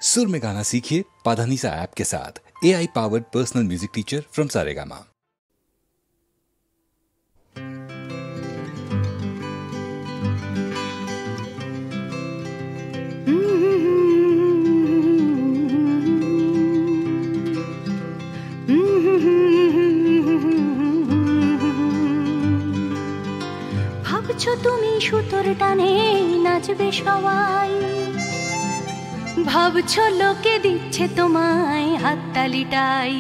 सुर में गाना सीखिए पाधानीसा ऐप के साथ। AI powered personal music teacher from Saregama. ভাবছো তুমি সুতোর টানে নাচবে সবাই, ভাবছো লোকে দিচ্ছে তোমায় হাততালিটাই।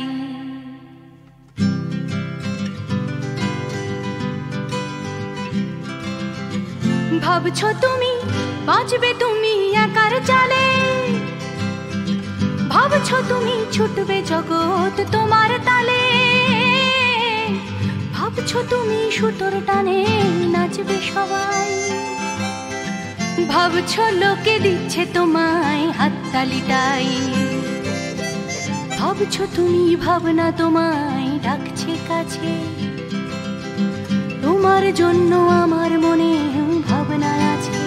ভাবছো তুমি বাঁচবে তুমি একার চালে, ভাবছো তুমি ছুটবে জগৎ তোমার তালে। ভাবছো তুমি সুতোর টানে নাচবে সবাই, ভাবছো লোকে দিচ্ছে তোমায় হাততালিটাই। ভাবছো তুমি ভাবনা তোমায় ডাকছে কাছে, তোমার জন্য আমার মনে ভাবনা আছে।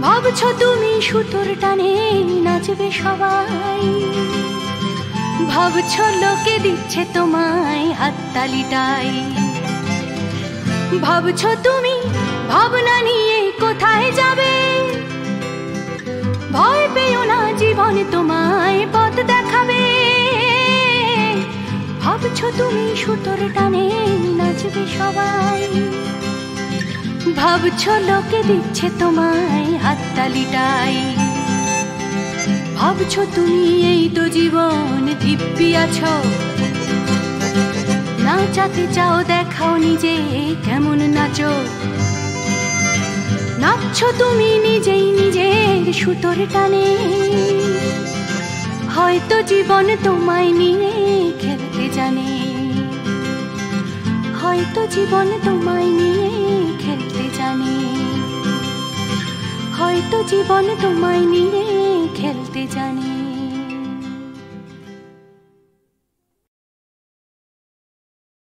ভাবছো তুমি সুতোর টানে নাচবে সবাই, ভাবছো লোকে দিচ্ছে তোমায় হাততালিটাই। ভাবছো তুমি ভাবনা নিয়ে কোথায় যাবে, ভয় পেও না জীবন তোমায় পথ দেখাবে। ভাবছো তুমি সুতোর টানে নাচবে সবাই, ভাবছো লোকে দিচ্ছে তোমায় হাততালিটাই। ভাবছো তুমি এই তো জীবন দিব্যি আছো, নাচাতে চাও দেখাও নিজে কেমন নাচো। নাচছো তুমি নিজেই নিজের সুতোর টানে, হয়তো জীবন তোমায় নিয়ে খেলতে জানে। হয়তো জীবন তোমায় নিয়ে খেলতে জানে, হয়তো জীবন তোমায় নিয়ে